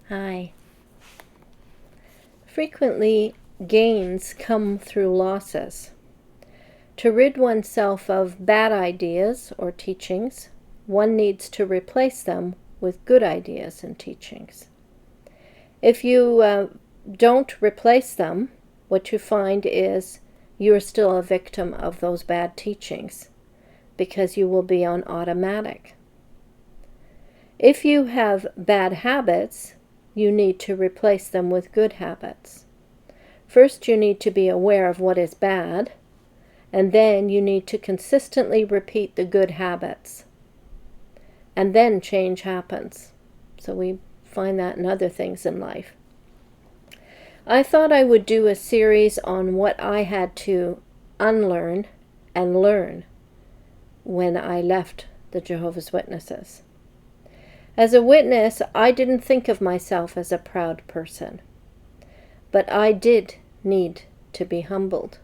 Hi. Frequently, gains come through losses. To rid oneself of bad ideas or teachings, one needs to replace them with good ideas and teachings. If you don't replace them, what you find is you are still a victim of those bad teachings because you will be on automatic. If you have bad habits, you need to replace them with good habits. First, you need to be aware of what is bad, and then you need to consistently repeat the good habits. And then change happens. So we find that in other things in life. I thought I would do a series on what I had to unlearn and learn when I left the Jehovah's Witnesses. As a witness, I didn't think of myself as a proud person, but I did need to be humbled.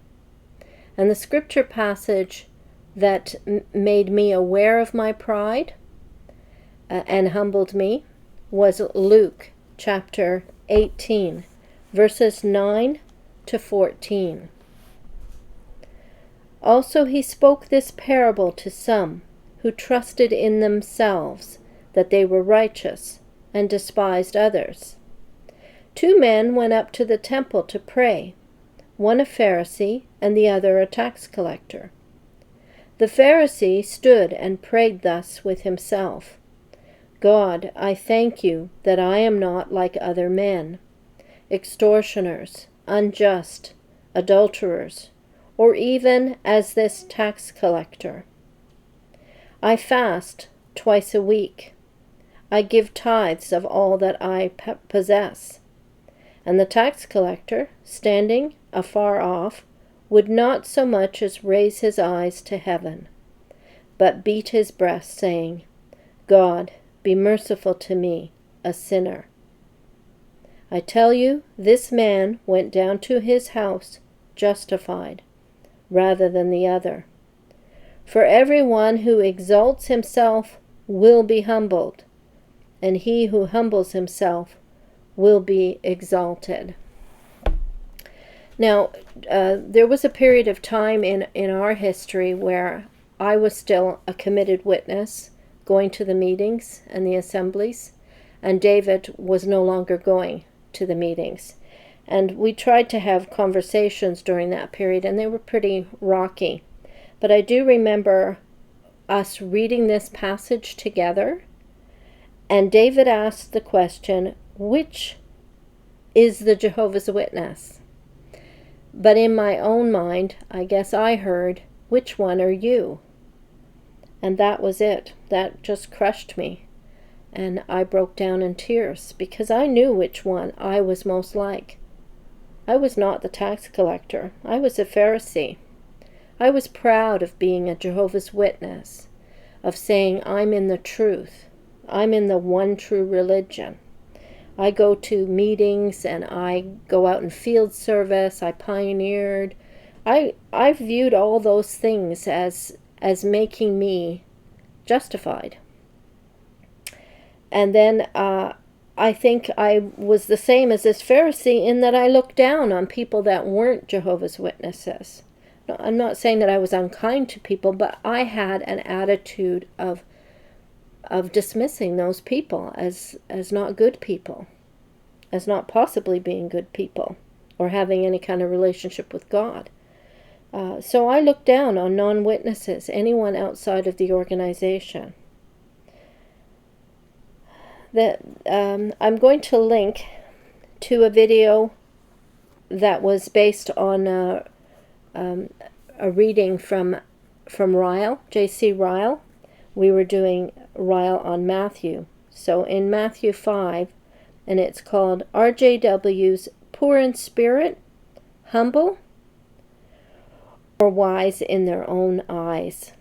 And the scripture passage that made me aware of my pride and humbled me was Luke chapter 18, verses 9 to 14. Also he spoke this parable to some who trusted in themselves that they were righteous, and despised others. 2 men went up to the temple to pray, one a Pharisee and the other a tax collector. The Pharisee stood and prayed thus with himself, God, I thank you that I am not like other men, extortioners, unjust, adulterers, or even as this tax collector. I fast twice a week. I give tithes of all that I possess. And the tax collector, standing afar off, would not so much as raise his eyes to heaven, but beat his breast, saying, God, be merciful to me, a sinner. I tell you, this man went down to his house justified, rather than the other. For everyone who exalts himself will be humbled, and he who humbles himself will be exalted. Now, there was a period of time in our history where I was still a committed witness, going to the meetings and the assemblies, and David was no longer going to the meetings. And we tried to have conversations during that period, and they were pretty rocky. But I do remember us reading this passage together, and David asked the question, which is the Jehovah's Witness? But in my own mind, I guess I heard, which one are you? And that was it. That just crushed me. And I broke down in tears because I knew which one I was most like. I was not the tax collector. I was a Pharisee. I was proud of being a Jehovah's Witness, of saying I'm in the truth. I'm in the one true religion. I go to meetings and I go out in field service. I pioneered. I viewed all those things as making me justified. And then I think I was the same as this Pharisee in that I looked down on people that weren't Jehovah's Witnesses. No, I'm not saying that I was unkind to people, but I had an attitude of dismissing those people as not good people, as not possibly being good people, or having any kind of relationship with God. So I looked down on non-witnesses, anyone outside of the organization. I'm going to link to a video that was based on a reading from Ryle, J.C. Ryle. We were doing Ryle on Matthew. So in Matthew 5, and it's called RJW's Poor in Spirit, Humble, or Wise in Their Own Eyes.